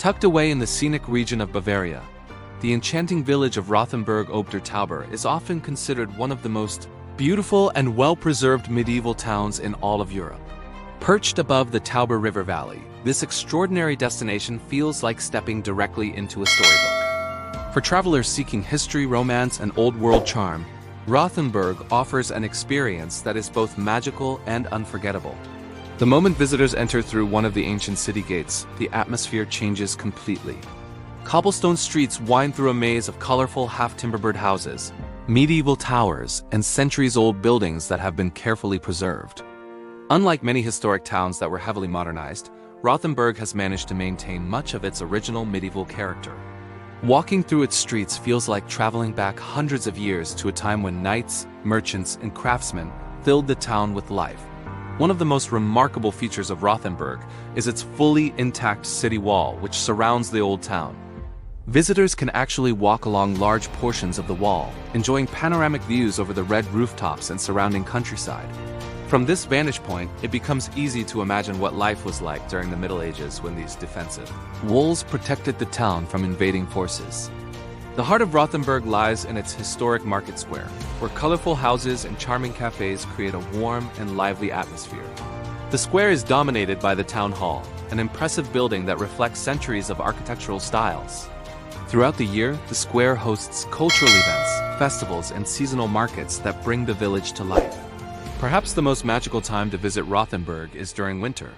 Tucked away in the scenic region of Bavaria, the enchanting village of Rothenburg ob der Tauber is often considered one of the most beautiful and well-preserved medieval towns in all of Europe. Perched above the Tauber River Valley, this extraordinary destination feels like stepping directly into a storybook. For travelers seeking history, romance, and old-world charm, Rothenburg offers an experience that is both magical and unforgettable. The moment visitors enter through one of the ancient city gates, the atmosphere changes completely. Cobblestone streets wind through a maze of colorful half-timbered houses, medieval towers, and centuries-old buildings that have been carefully preserved. Unlike many historic towns that were heavily modernized, Rothenburg has managed to maintain much of its original medieval character. Walking through its streets feels like traveling back hundreds of years to a time when knights, merchants, and craftsmen filled the town with life. One of the most remarkable features of Rothenburg is its fully intact city wall, which surrounds the old town. Visitors can actually walk along large portions of the wall, enjoying panoramic views over the red rooftops and surrounding countryside. From this vantage point, it becomes easy to imagine what life was like during the Middle Ages when these defensive walls protected the town from invading forces. The heart of Rothenburg lies in its historic market square, where colorful houses and charming cafes create a warm and lively atmosphere. The square is dominated by the town hall, an impressive building that reflects centuries of architectural styles. Throughout the year, the square hosts cultural events, festivals, and seasonal markets that bring the village to life. Perhaps the most magical time to visit Rothenburg is during winter.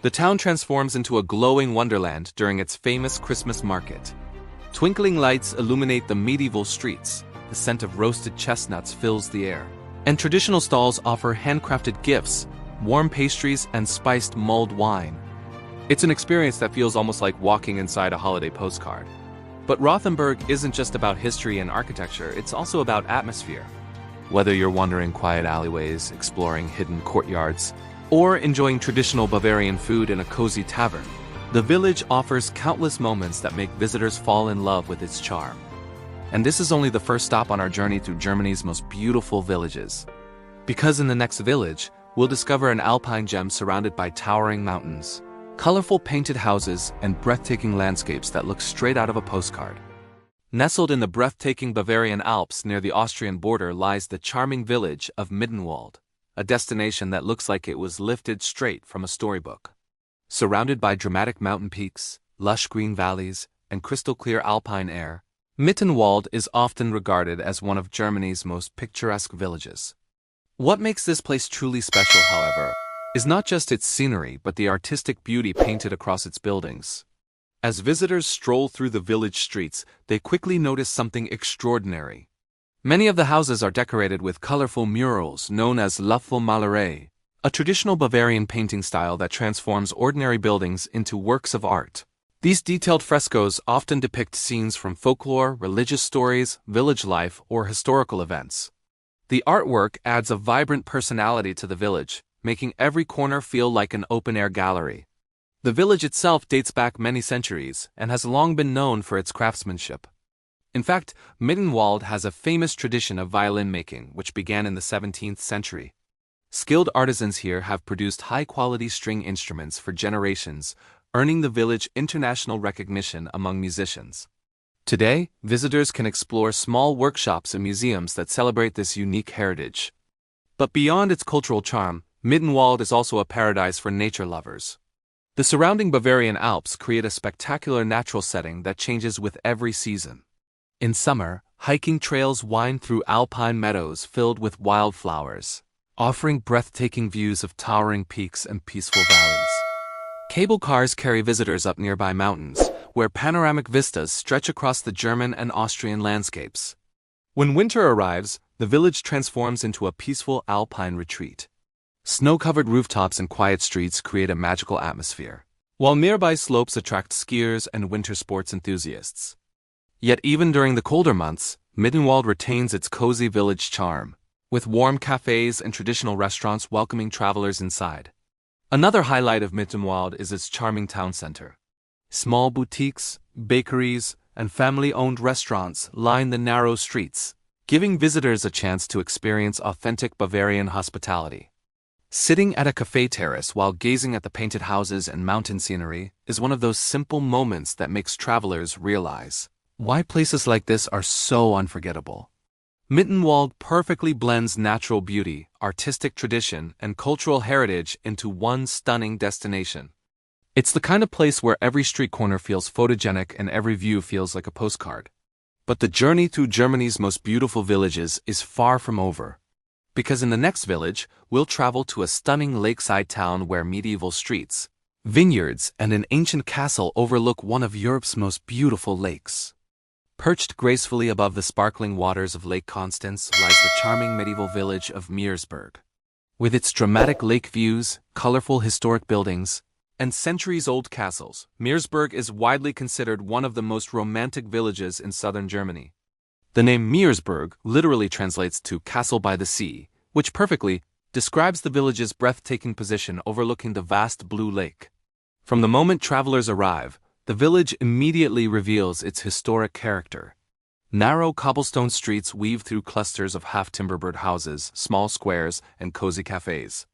The town transforms into a glowing wonderland during its famous Christmas market. Twinkling lights illuminate the medieval streets, the scent of roasted chestnuts fills the air, and traditional stalls offer handcrafted gifts, warm pastries, and spiced mulled wine. It's an experience that feels almost like walking inside a holiday postcard. But Rothenburg isn't just about history and architecture, it's also about atmosphere. Whether you're wandering quiet alleyways, exploring hidden courtyards, or enjoying traditional Bavarian food in a cozy tavern, the village offers countless moments that make visitors fall in love with its charm. And this is only the first stop on our journey through Germany's most beautiful villages. Because in the next village, we'll discover an alpine gem surrounded by towering mountains, colorful painted houses, and breathtaking landscapes that look straight out of a postcard. Nestled in the breathtaking Bavarian Alps near the Austrian border lies the charming village of Mittenwald, a destination that looks like it was lifted straight from a storybook. Surrounded by dramatic mountain peaks, lush green valleys, and crystal-clear alpine air, Mittenwald is often regarded as one of Germany's most picturesque villages. What makes this place truly special, however, is not just its scenery but the artistic beauty painted across its buildings. As visitors stroll through the village streets, they quickly notice something extraordinary. Many of the houses are decorated with colorful murals known as Malerei, a traditional Bavarian painting style that transforms ordinary buildings into works of art. These detailed frescoes often depict scenes from folklore, religious stories, village life, or historical events. The artwork adds a vibrant personality to the village, making every corner feel like an open-air gallery. The village itself dates back many centuries and has long been known for its craftsmanship. In fact, Mittenwald has a famous tradition of violin making, which began in the 17th century. Skilled artisans here have produced high-quality string instruments for generations, earning the village international recognition among musicians. Today, visitors can explore small workshops and museums that celebrate this unique heritage. But beyond its cultural charm, Mittenwald is also a paradise for nature lovers. The surrounding Bavarian Alps create a spectacular natural setting that changes with every season. In summer, hiking trails wind through alpine meadows filled with wildflowers, offering breathtaking views of towering peaks and peaceful valleys. Cable cars carry visitors up nearby mountains, where panoramic vistas stretch across the German and Austrian landscapes. When winter arrives, the village transforms into a peaceful alpine retreat. Snow-covered rooftops and quiet streets create a magical atmosphere, while nearby slopes attract skiers and winter sports enthusiasts. Yet even during the colder months, Mittenwald retains its cozy village charm, with warm cafes and traditional restaurants welcoming travelers inside. Another highlight of Mittenwald is its charming town center. Small boutiques, bakeries, and family-owned restaurants line the narrow streets, giving visitors a chance to experience authentic Bavarian hospitality. Sitting at a cafe terrace while gazing at the painted houses and mountain scenery is one of those simple moments that makes travelers realize why places like this are so unforgettable. Mittenwald perfectly blends natural beauty, artistic tradition, and cultural heritage into one stunning destination. It's the kind of place where every street corner feels photogenic and every view feels like a postcard. But the journey through Germany's most beautiful villages is far from over. Because in the next village, we'll travel to a stunning lakeside town where medieval streets, vineyards, and an ancient castle overlook one of Europe's most beautiful lakes. Perched gracefully above the sparkling waters of Lake Constance lies the charming medieval village of Meersburg. With its dramatic lake views, colorful historic buildings, and centuries-old castles, Meersburg is widely considered one of the most romantic villages in southern Germany. The name Meersburg literally translates to castle by the sea, which perfectly describes the village's breathtaking position overlooking the vast blue lake. From the moment travelers arrive, the village immediately reveals its historic character. Narrow cobblestone streets weave through clusters of half-timber-bird houses, small squares, and cozy cafes.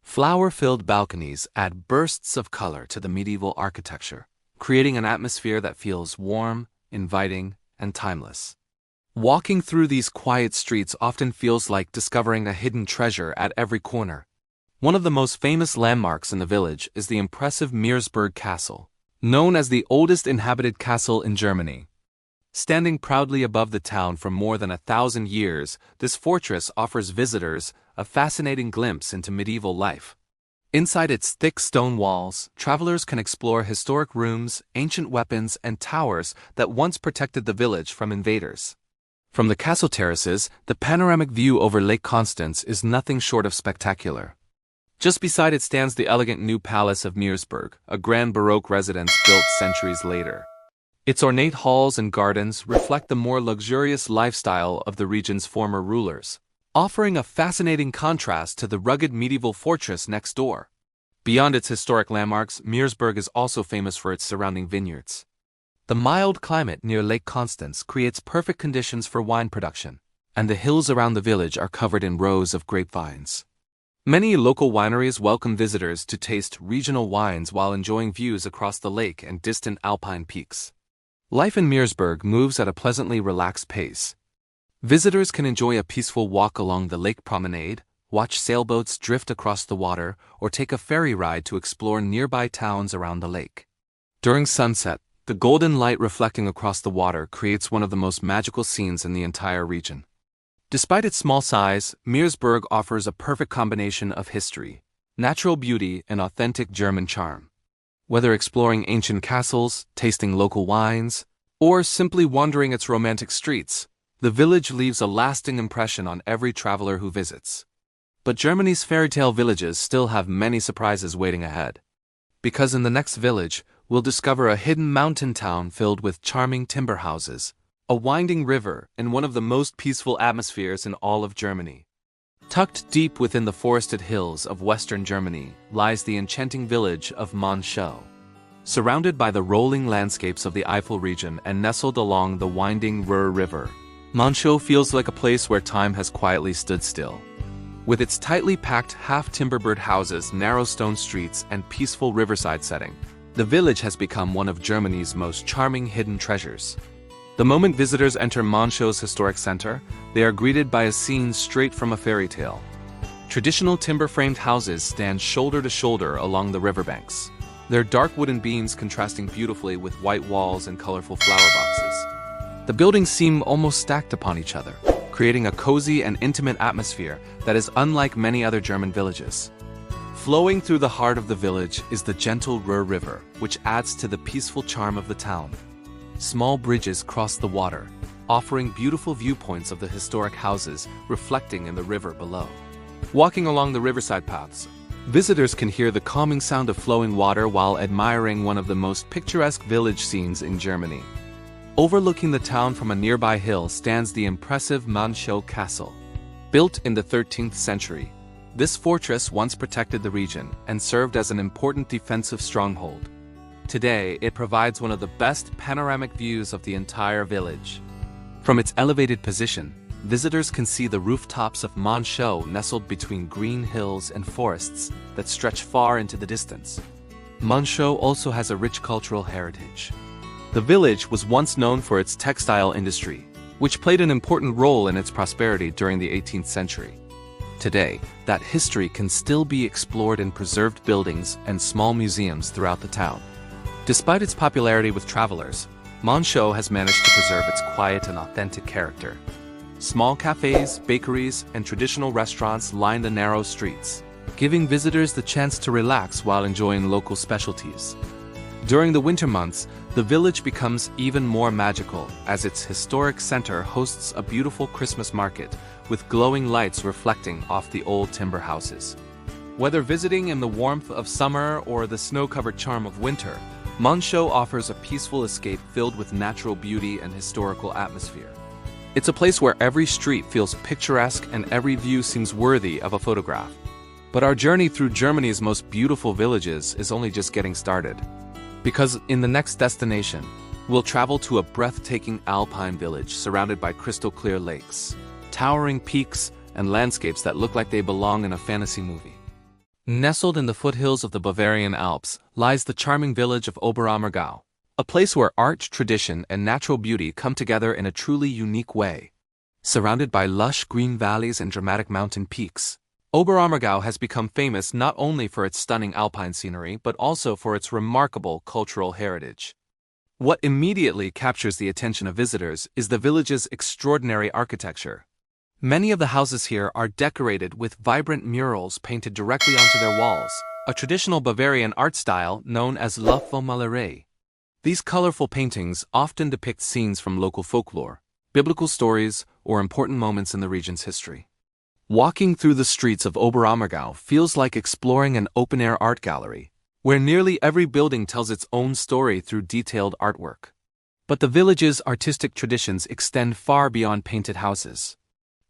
Flower-filled balconies add bursts of color to the medieval architecture, creating an atmosphere that feels warm, inviting, and timeless. Walking through these quiet streets often feels like discovering a hidden treasure at every corner. One of the most famous landmarks in the village is the impressive Meersburg Castle, known as the oldest inhabited castle in Germany. Standing proudly above the town for more than 1,000 years, this fortress offers visitors a fascinating glimpse into medieval life. Inside its thick stone walls, travelers can explore historic rooms, ancient weapons, and towers that once protected the village from invaders. From the castle terraces, the panoramic view over Lake Constance is nothing short of spectacular. Just beside it stands the elegant new Palace of Meersburg, a grand Baroque residence built centuries later. Its ornate halls and gardens reflect the more luxurious lifestyle of the region's former rulers, offering a fascinating contrast to the rugged medieval fortress next door. Beyond its historic landmarks, Meersburg is also famous for its surrounding vineyards. The mild climate near Lake Constance creates perfect conditions for wine production, and the hills around the village are covered in rows of grapevines. Many local wineries welcome visitors to taste regional wines while enjoying views across the lake and distant alpine peaks. Life in Meersburg moves at a pleasantly relaxed pace. Visitors can enjoy a peaceful walk along the lake promenade, watch sailboats drift across the water, or take a ferry ride to explore nearby towns around the lake. During sunset, the golden light reflecting across the water creates one of the most magical scenes in the entire region. Despite its small size, Meersburg offers a perfect combination of history, natural beauty, and authentic German charm. Whether exploring ancient castles, tasting local wines, or simply wandering its romantic streets, the village leaves a lasting impression on every traveler who visits. But Germany's fairytale villages still have many surprises waiting ahead. Because in the next village, we'll discover a hidden mountain town filled with charming timber houses, a winding river, and one of the most peaceful atmospheres in all of Germany. Tucked deep within the forested hills of western Germany lies the enchanting village of Monschau. Surrounded by the rolling landscapes of the Eifel region and nestled along the winding Ruhr River, Monschau feels like a place where time has quietly stood still. With its tightly packed half-timber-bird houses, narrow stone streets, and peaceful riverside setting, the village has become one of Germany's most charming hidden treasures. The moment visitors enter Monschau's historic center, they are greeted by a scene straight from a fairy tale. Traditional timber-framed houses stand shoulder to shoulder along the riverbanks, their dark wooden beams contrasting beautifully with white walls and colorful flower boxes. The buildings seem almost stacked upon each other, creating a cozy and intimate atmosphere that is unlike many other German villages. Flowing through the heart of the village is the gentle Ruhr River, which adds to the peaceful charm of the town. Small bridges cross the water, offering beautiful viewpoints of the historic houses reflecting in the river below. Walking along the riverside paths, visitors can hear the calming sound of flowing water while admiring one of the most picturesque village scenes in Germany. Overlooking the town from a nearby hill stands the impressive Monschau Castle. Built in the 13th century, this fortress once protected the region and served as an important defensive stronghold. Today, it provides one of the best panoramic views of the entire village. From its elevated position, visitors can see the rooftops of Monchaux nestled between green hills and forests that stretch far into the distance. Monchaux also has a rich cultural heritage. The village was once known for its textile industry, which played an important role in its prosperity during the 18th century. Today, that history can still be explored in preserved buildings and small museums throughout the town. Despite its popularity with travelers, Monchaux has managed to preserve its quiet and authentic character. Small cafes, bakeries, and traditional restaurants line the narrow streets, giving visitors the chance to relax while enjoying local specialties. During the winter months, the village becomes even more magical as its historic center hosts a beautiful Christmas market with glowing lights reflecting off the old timber houses. Whether visiting in the warmth of summer or the snow-covered charm of winter, Monchaux offers a peaceful escape filled with natural beauty and historical atmosphere. It's a place where every street feels picturesque and every view seems worthy of a photograph. But our journey through Germany's most beautiful villages is only just getting started. Because in the next destination, we'll travel to a breathtaking alpine village surrounded by crystal-clear lakes, towering peaks, and landscapes that look like they belong in a fantasy movie. Nestled in the foothills of the Bavarian Alps lies the charming village of Oberammergau, a place where art, tradition, and natural beauty come together in a truly unique way. Surrounded by lush green valleys and dramatic mountain peaks, Oberammergau has become famous not only for its stunning alpine scenery but also for its remarkable cultural heritage. What immediately captures the attention of visitors is the village's extraordinary architecture. Many of the houses here are decorated with vibrant murals painted directly onto their walls, a traditional Bavarian art style known as Malerei. These colorful paintings often depict scenes from local folklore, biblical stories, or important moments in the region's history. Walking through the streets of Oberammergau feels like exploring an open-air art gallery, where nearly every building tells its own story through detailed artwork. But the village's artistic traditions extend far beyond painted houses.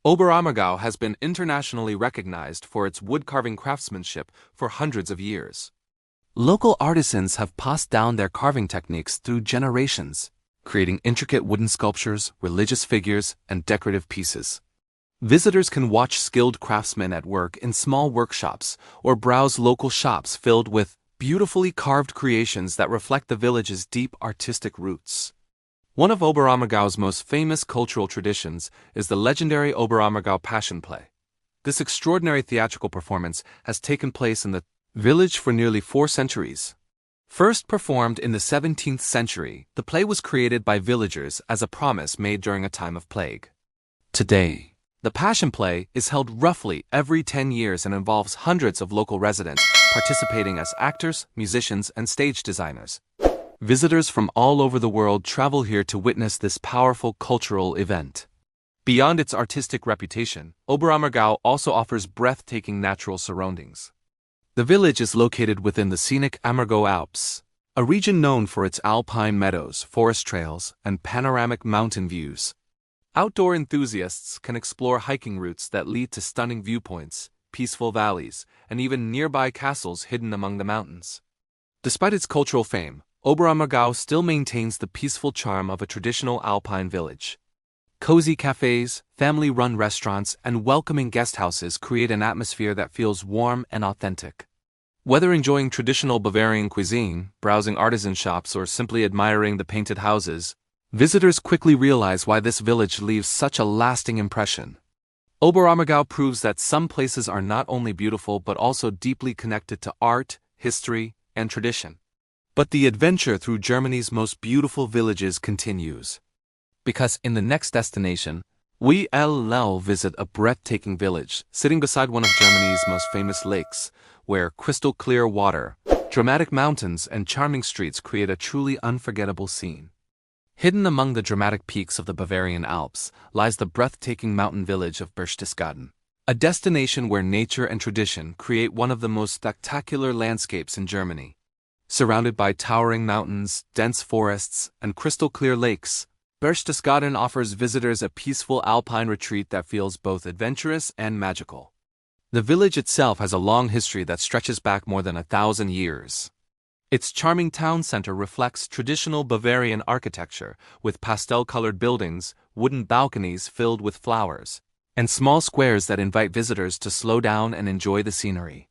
Oberammergau has been internationally recognized for its wood-carving craftsmanship for hundreds of years. Local artisans have passed down their carving techniques through generations, creating intricate wooden sculptures, religious figures, and decorative pieces. Visitors can watch skilled craftsmen at work in small workshops or browse local shops filled with beautifully carved creations that reflect the village's deep artistic roots. One of Oberammergau's most famous cultural traditions is the legendary Oberammergau Passion Play. This extraordinary theatrical performance has taken place in the village for nearly 4 centuries. First performed in the 17th century, the play was created by villagers as a promise made during a time of plague. Today, the Passion Play is held roughly every 10 years and involves hundreds of local residents participating as actors, musicians, and stage designers. Visitors from all over the world travel here to witness this powerful cultural event. Beyond its artistic reputation, Oberammergau also offers breathtaking natural surroundings. The village is located within the scenic Ammergau Alps, a region known for its alpine meadows, forest trails, and panoramic mountain views. Outdoor enthusiasts can explore hiking routes that lead to stunning viewpoints, peaceful valleys, and even nearby castles hidden among the mountains. Despite its cultural fame, Oberammergau still maintains the peaceful charm of a traditional alpine village. Cozy cafes, family-run restaurants, and welcoming guesthouses create an atmosphere that feels warm and authentic. Whether enjoying traditional Bavarian cuisine, browsing artisan shops, or simply admiring the painted houses, visitors quickly realize why this village leaves such a lasting impression. Oberammergau proves that some places are not only beautiful but also deeply connected to art, history, and tradition. But the adventure through Germany's most beautiful villages continues. Because in the next destination, we'll visit a breathtaking village sitting beside one of Germany's most famous lakes, where crystal-clear water, dramatic mountains, and charming streets create a truly unforgettable scene. Hidden among the dramatic peaks of the Bavarian Alps lies the breathtaking mountain village of Berchtesgaden, a destination where nature and tradition create one of the most spectacular landscapes in Germany. Surrounded by towering mountains, dense forests, and crystal-clear lakes, Berchtesgaden offers visitors a peaceful alpine retreat that feels both adventurous and magical. The village itself has a long history that stretches back more than 1,000 years. Its charming town center reflects traditional Bavarian architecture, with pastel-colored buildings, wooden balconies filled with flowers, and small squares that invite visitors to slow down and enjoy the scenery.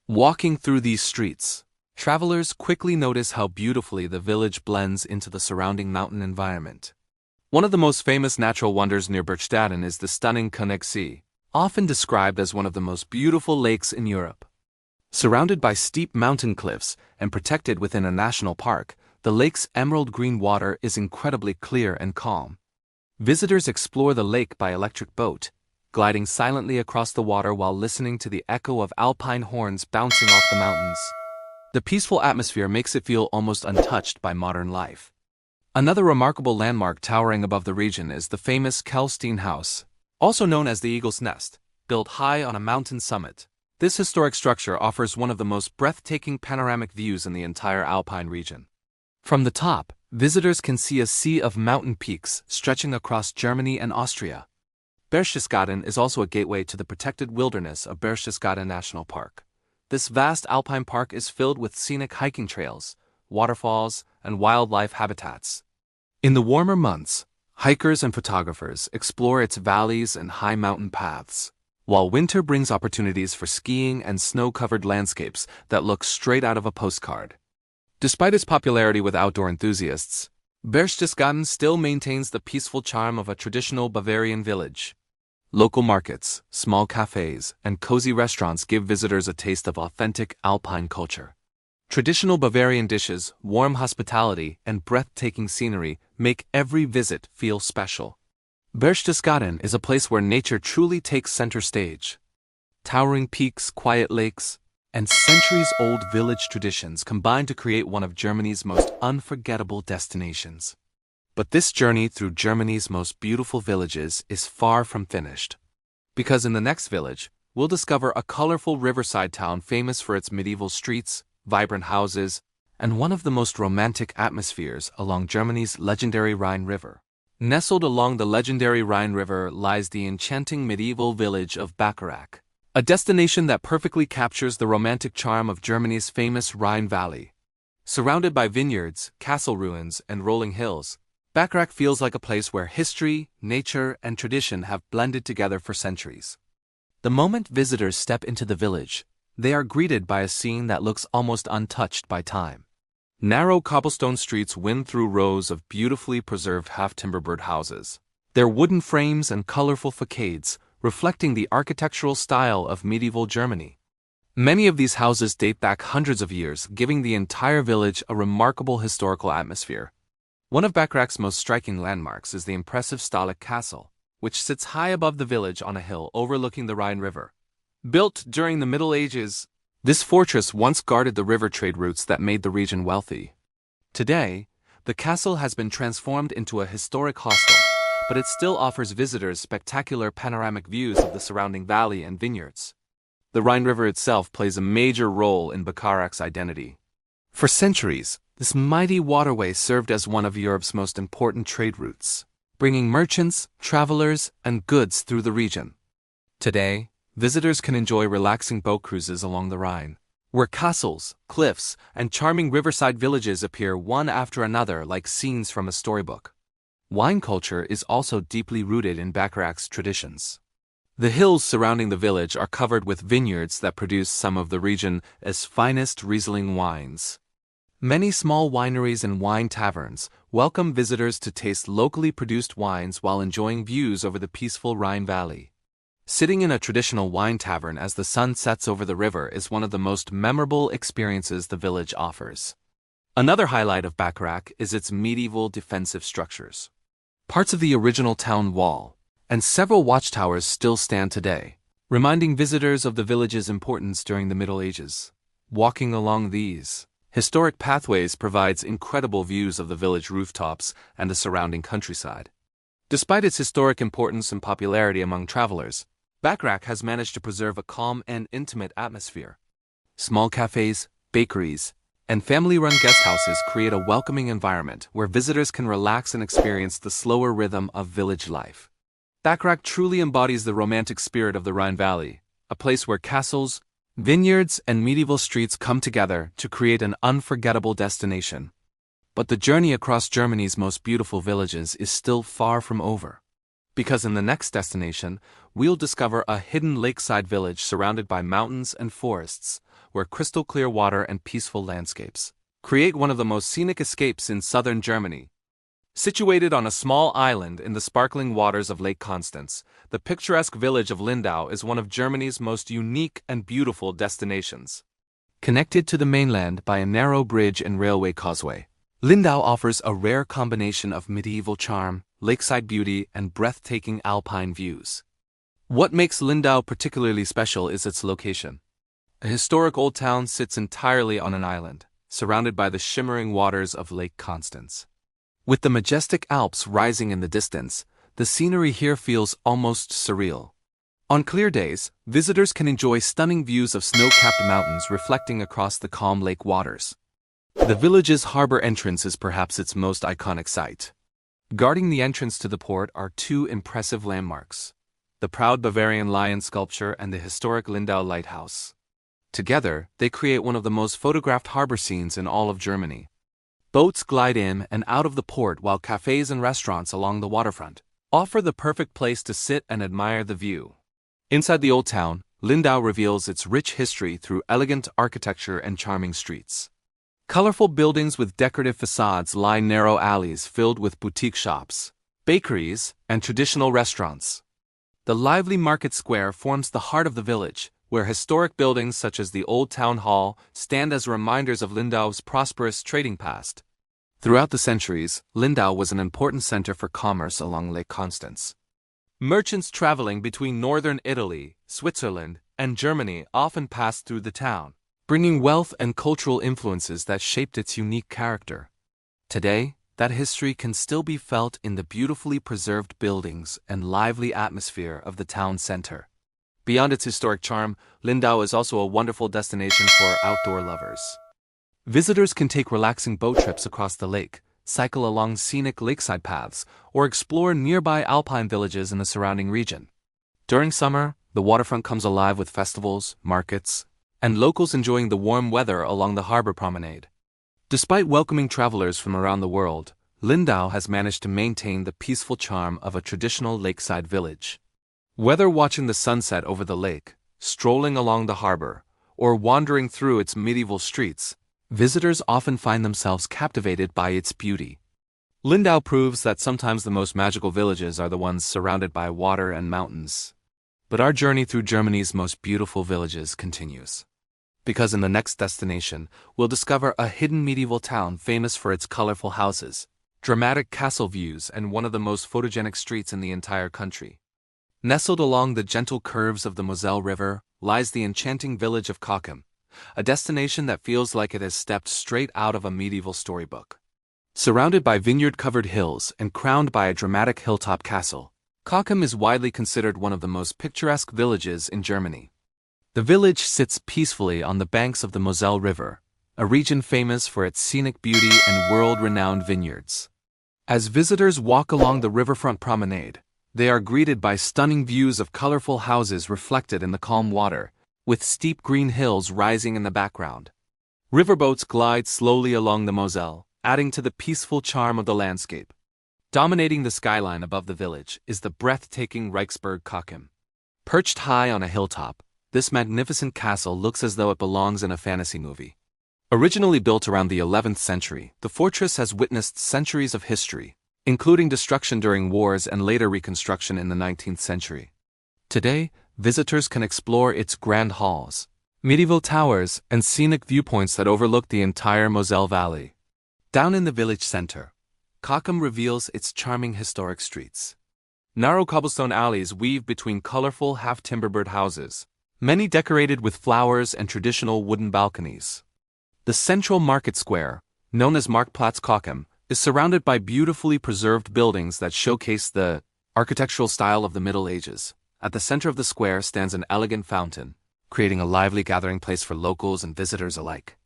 Walking through these streets, travelers quickly notice how beautifully the village blends into the surrounding mountain environment. One of the most famous natural wonders near Berchtesgaden is the stunning Scenic Sea, often described as one of the most beautiful lakes in Europe. Surrounded by steep mountain cliffs and protected within a national park, the lake's emerald green water is incredibly clear and calm. Visitors explore the lake by electric boat, gliding silently across the water while listening to the echo of alpine horns bouncing off the mountains. The peaceful atmosphere makes it feel almost untouched by modern life. Another remarkable landmark towering above the region is the famous Cobblestone House, also known as the Eagle's Nest, built high on a mountain summit. This historic structure offers one of the most breathtaking panoramic views in the entire Alpine region. From the top, visitors can see a sea of mountain peaks stretching across Germany and Austria. Berchtesgaden is also a gateway to the protected wilderness of Berchtesgaden National Park. This vast alpine park is filled with scenic hiking trails, waterfalls, and wildlife habitats. In the warmer months, hikers and photographers explore its valleys and high mountain paths, while winter brings opportunities for skiing and snow-covered landscapes that look straight out of a postcard. Despite its popularity with outdoor enthusiasts, Berchtesgaden still maintains the peaceful charm of a traditional Bavarian village. Local markets, small cafes, and cozy restaurants give visitors a taste of authentic Alpine culture. Traditional Bavarian dishes, warm hospitality, and breathtaking scenery make every visit feel special. Berchtesgaden is a place where nature truly takes center stage. Towering peaks, quiet lakes, and centuries-old village traditions combine to create one of Germany's most unforgettable destinations. But this journey through Germany's most beautiful villages is far from finished. Because in the next village, we'll discover a colorful riverside town famous for its medieval streets, vibrant houses, and one of the most romantic atmospheres along Germany's legendary Rhine River. Nestled along the legendary Rhine River lies the enchanting medieval village of Bacharach, a destination that perfectly captures the romantic charm of Germany's famous Rhine Valley. Surrounded by vineyards, castle ruins, and rolling hills, Bacharach feels like a place where history, nature, and tradition have blended together for centuries. The moment visitors step into the village, they are greeted by a scene that looks almost untouched by time. Narrow cobblestone streets wind through rows of beautifully preserved half-timber houses, their wooden frames and colorful facades reflecting the architectural style of medieval Germany. Many of these houses date back hundreds of years, giving the entire village a remarkable historical atmosphere. One of Bacharach's most striking landmarks is the impressive Stahleck Castle, which sits high above the village on a hill overlooking the Rhine River. Built during the Middle Ages, this fortress once guarded the river trade routes that made the region wealthy. Today, the castle has been transformed into a historic hostel, but it still offers visitors spectacular panoramic views of the surrounding valley and vineyards. The Rhine River itself plays a major role in Bacharach's identity. For centuries, this mighty waterway served as one of Europe's most important trade routes, bringing merchants, travelers, and goods through the region. Today, visitors can enjoy relaxing boat cruises along the Rhine, where castles, cliffs, and charming riverside villages appear one after another like scenes from a storybook. Wine culture is also deeply rooted in Bacharach's traditions. The hills surrounding the village are covered with vineyards that produce some of the region's finest Riesling wines. Many small wineries and wine taverns welcome visitors to taste locally produced wines while enjoying views over the peaceful Rhine Valley. Sitting in a traditional wine tavern as the sun sets over the river is one of the most memorable experiences the village offers. Another highlight of Bacharach is its medieval defensive structures. Parts of the original town wall and several watchtowers still stand today, reminding visitors of the village's importance during the Middle Ages. Walking along these historic pathways provides incredible views of the village rooftops and the surrounding countryside. Despite its historic importance and popularity among travelers, Bacharach has managed to preserve a calm and intimate atmosphere. Small cafes, bakeries, and family-run guesthouses create a welcoming environment where visitors can relax and experience the slower rhythm of village life. Bacharach truly embodies the romantic spirit of the Rhine Valley, a place where castles, Vineyards and medieval streets come together to create an unforgettable destination. But the journey across Germany's most beautiful villages is still far from over. Because in the next destination, we'll discover a hidden lakeside village surrounded by mountains and forests, where crystal clear water and peaceful landscapes create one of the most scenic escapes in southern Germany. Situated on a small island in the sparkling waters of Lake Constance, the picturesque village of Lindau is one of Germany's most unique and beautiful destinations. Connected to the mainland by a narrow bridge and railway causeway, Lindau offers a rare combination of medieval charm, lakeside beauty, and breathtaking alpine views. What makes Lindau particularly special is its location. A historic old town sits entirely on an island, surrounded by the shimmering waters of Lake Constance. With the majestic Alps rising in the distance, the scenery here feels almost surreal. On clear days, visitors can enjoy stunning views of snow-capped mountains reflecting across the calm lake waters. The village's harbor entrance is perhaps its most iconic sight. Guarding the entrance to the port are two impressive landmarks: the proud Bavarian lion sculpture and the historic Lindau lighthouse. Together, they create one of the most photographed harbor scenes in all of Germany. Boats glide in and out of the port while cafes and restaurants along the waterfront offer the perfect place to sit and admire the view. Inside the old town, Lindau reveals its rich history through elegant architecture and charming streets. Colorful buildings with decorative facades line narrow alleys filled with boutique shops, bakeries, and traditional restaurants. The lively market square forms the heart of the village, where historic buildings such as the Old Town Hall stand as reminders of Lindau's prosperous trading past. Throughout the centuries, Lindau was an important center for commerce along Lake Constance. Merchants traveling between northern Italy, Switzerland, and Germany often passed through the town, bringing wealth and cultural influences that shaped its unique character. Today, that history can still be felt in the beautifully preserved buildings and lively atmosphere of the town center. Beyond its historic charm, Lindau is also a wonderful destination for outdoor lovers. Visitors can take relaxing boat trips across the lake, cycle along scenic lakeside paths, or explore nearby alpine villages in the surrounding region. During summer, the waterfront comes alive with festivals, markets, and locals enjoying the warm weather along the harbor promenade. Despite welcoming travelers from around the world, Lindau has managed to maintain the peaceful charm of a traditional lakeside village. Whether watching the sunset over the lake, strolling along the harbor, or wandering through its medieval streets, visitors often find themselves captivated by its beauty. Lindau proves that sometimes the most magical villages are the ones surrounded by water and mountains. But our journey through Germany's most beautiful villages continues. Because in the next destination, we'll discover a hidden medieval town famous for its colorful houses, dramatic castle views, and one of the most photogenic streets in the entire country. Nestled along the gentle curves of the Moselle River lies the enchanting village of Cochem, a destination that feels like it has stepped straight out of a medieval storybook. Surrounded by vineyard-covered hills and crowned by a dramatic hilltop castle, Cochem is widely considered one of the most picturesque villages in Germany. The village sits peacefully on the banks of the Moselle River, a region famous for its scenic beauty and world-renowned vineyards. As visitors walk along the riverfront promenade, they are greeted by stunning views of colorful houses reflected in the calm water, with steep green hills rising in the background. Riverboats glide slowly along the Moselle, adding to the peaceful charm of the landscape. Dominating the skyline above the village is the breathtaking Reichsburg Cochem. Perched high on a hilltop, this magnificent castle looks as though it belongs in a fantasy movie. Originally built around the 11th century, the fortress has witnessed centuries of history, including destruction during wars and later reconstruction in the 19th century. Today, visitors can explore its grand halls, medieval towers, and scenic viewpoints that overlook the entire Moselle Valley. Down in the village center, Cochem reveals its charming historic streets. Narrow cobblestone alleys weave between colorful half-timbered houses, many decorated with flowers and traditional wooden balconies. The central market square, known as Marktplatz Cochem, is surrounded by beautifully preserved buildings that showcase the architectural style of the Middle Ages. At the center of the square stands an elegant fountain, creating a lively gathering place for locals and visitors alike.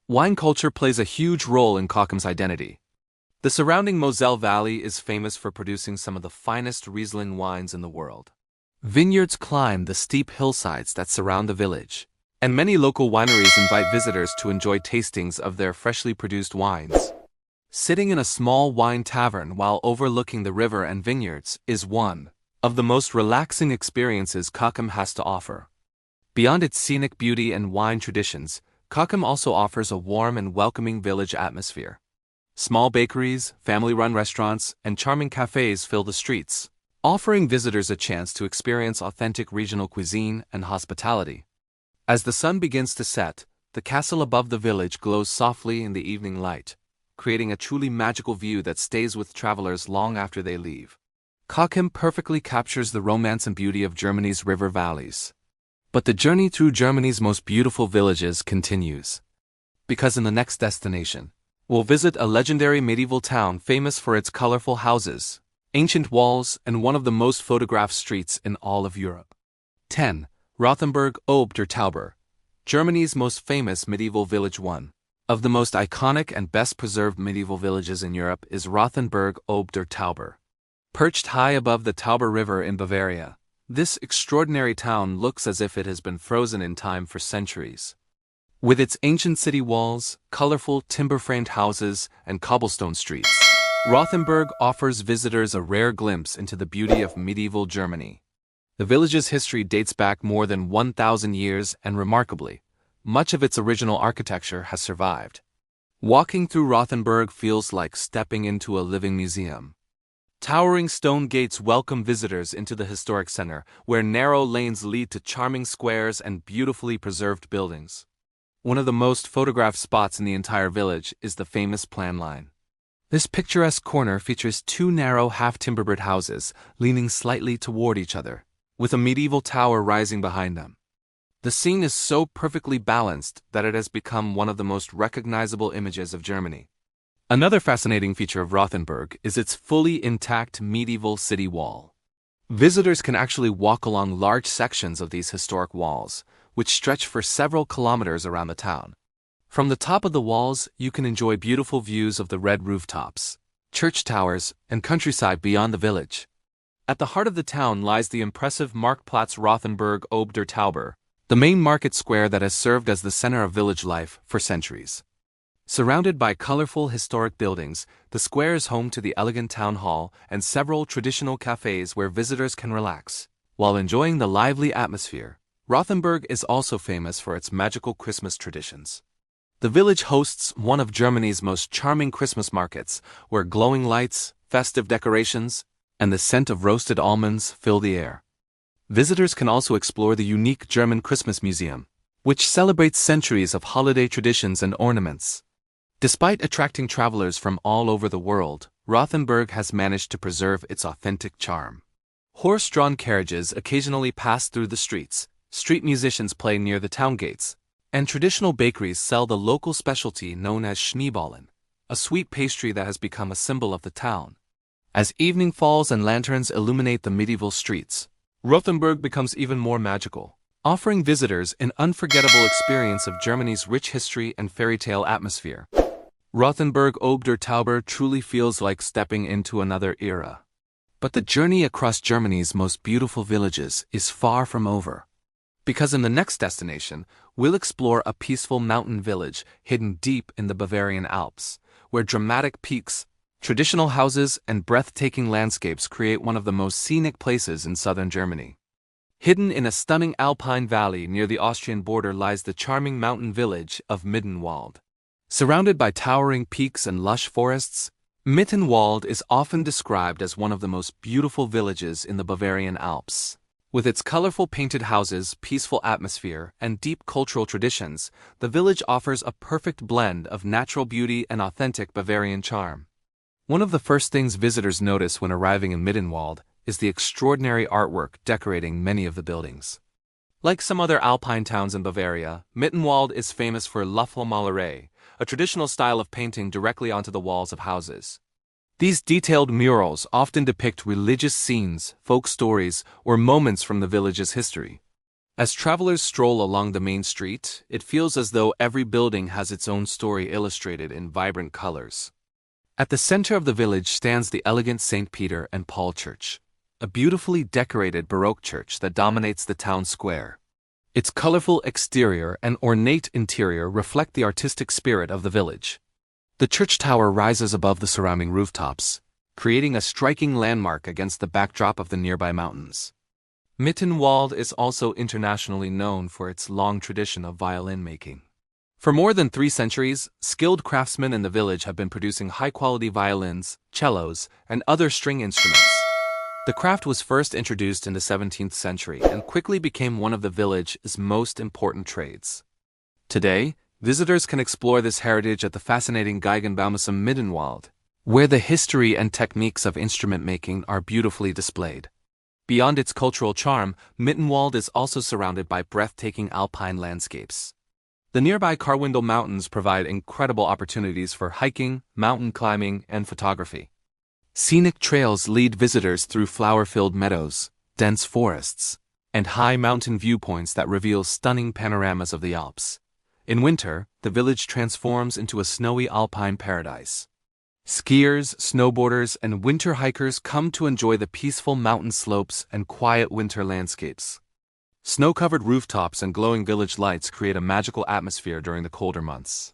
Wine culture plays a huge role in Cochem's identity. The surrounding Moselle Valley is famous for producing some of the finest Riesling wines in the world. Vineyards climb the steep hillsides that surround the village, And many local wineries invite visitors to enjoy tastings of their freshly produced wines. Sitting in a small wine tavern while overlooking the river and vineyards is one of the most relaxing experiences Cochem has to offer. Beyond its scenic beauty and wine traditions, Cochem also offers a warm and welcoming village atmosphere. Small bakeries, family-run restaurants, and charming cafes fill the streets, offering visitors a chance to experience authentic regional cuisine and hospitality. As the sun begins to set, the castle above the village glows softly in the evening light, creating a truly magical view that stays with travelers long after they leave. Cochem perfectly captures the romance and beauty of Germany's river valleys. But the journey through Germany's most beautiful villages continues. Because in the next destination, we'll visit a legendary medieval town famous for its colorful houses, ancient walls, and one of the most photographed streets in all of Europe. 10. Rothenburg ob der Tauber, Germany's most famous medieval village. One of the most iconic and best-preserved medieval villages in Europe is Rothenburg ob der Tauber. Perched high above the Tauber River in Bavaria, this extraordinary town looks as if it has been frozen in time for centuries. With its ancient city walls, colorful timber-framed houses, and cobblestone streets, Rothenburg offers visitors a rare glimpse into the beauty of medieval Germany. The village's history dates back more than 1,000 years, and remarkably, much of its original architecture has survived. Walking through Rothenburg feels like stepping into a living museum. Towering stone gates welcome visitors into the historic center, where narrow lanes lead to charming squares and beautifully preserved buildings. One of the most photographed spots in the entire village is the famous plan line. This picturesque corner features two narrow half-timbered houses leaning slightly toward each other, with a medieval tower rising behind them. The scene is so perfectly balanced that it has become one of the most recognizable images of Germany. Another fascinating feature of Rothenburg is its fully intact medieval city wall. Visitors can actually walk along large sections of these historic walls, which stretch for several kilometers around the town. From the top of the walls, you can enjoy beautiful views of the red rooftops, church towers, and countryside beyond the village. At the heart of the town lies the impressive Marktplatz Rothenburg ob der Tauber, the main market square that has served as the center of village life for centuries. Surrounded by colorful historic buildings, the square is home to the elegant town hall and several traditional cafes where visitors can relax. While enjoying the lively atmosphere, Rothenburg is also famous for its magical Christmas traditions. The village hosts one of Germany's most charming Christmas markets, where glowing lights, festive decorations, and the scent of roasted almonds fill the air. Visitors can also explore the unique German Christmas Museum, which celebrates centuries of holiday traditions and ornaments. Despite attracting travelers from all over the world, Rothenburg has managed to preserve its authentic charm. Horse-drawn carriages occasionally pass through the streets, street musicians play near the town gates, and traditional bakeries sell the local specialty known as Schneeballen, a sweet pastry that has become a symbol of the town. As evening falls and lanterns illuminate the medieval streets, Rothenburg becomes even more magical, offering visitors an unforgettable experience of Germany's rich history and fairy tale atmosphere. Rothenburg ob der Tauber truly feels like stepping into another era. But the journey across Germany's most beautiful villages is far from over. Because in the next destination, we'll explore a peaceful mountain village hidden deep in the Bavarian Alps, where dramatic peaks, traditional houses, and breathtaking landscapes create one of the most scenic places in southern Germany. Hidden in a stunning alpine valley near the Austrian border lies the charming mountain village of Mittenwald. Surrounded by towering peaks and lush forests, Mittenwald is often described as one of the most beautiful villages in the Bavarian Alps. With its colorful painted houses, peaceful atmosphere, and deep cultural traditions, the village offers a perfect blend of natural beauty and authentic Bavarian charm. One of the first things visitors notice when arriving in Mittenwald is the extraordinary artwork decorating many of the buildings. Like some other alpine towns in Bavaria, Mittenwald is famous for Löffelmalerei, a traditional style of painting directly onto the walls of houses. These detailed murals often depict religious scenes, folk stories, or moments from the village's history. As travelers stroll along the main street, it feels as though every building has its own story illustrated in vibrant colors. At the center of the village stands the elegant St. Peter and Paul Church, a beautifully decorated Baroque church that dominates the town square. Its colorful exterior and ornate interior reflect the artistic spirit of the village. The church tower rises above the surrounding rooftops, creating a striking landmark against the backdrop of the nearby mountains. Mittenwald is also internationally known for its long tradition of violin making. For more than 3 centuries, skilled craftsmen in the village have been producing high-quality violins, cellos, and other string instruments. The craft was first introduced in the 17th century and quickly became one of the village's most important trades. Today, visitors can explore this heritage at the fascinating Geigenbaumuseum Mittenwald, where the history and techniques of instrument making are beautifully displayed. Beyond its cultural charm, Mittenwald is also surrounded by breathtaking alpine landscapes. The nearby Karwendel Mountains provide incredible opportunities for hiking, mountain climbing, and photography. Scenic trails lead visitors through flower-filled meadows, dense forests, and high mountain viewpoints that reveal stunning panoramas of the Alps. In winter, the village transforms into a snowy alpine paradise. Skiers, snowboarders, and winter hikers come to enjoy the peaceful mountain slopes and quiet winter landscapes. Snow-covered rooftops and glowing village lights create a magical atmosphere during the colder months.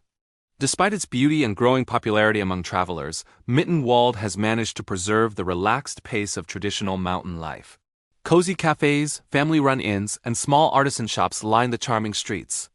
Despite its beauty and growing popularity among travelers, Mittenwald has managed to preserve the relaxed pace of traditional mountain life. Cozy cafes, family-run inns, and small artisan shops line the charming streets,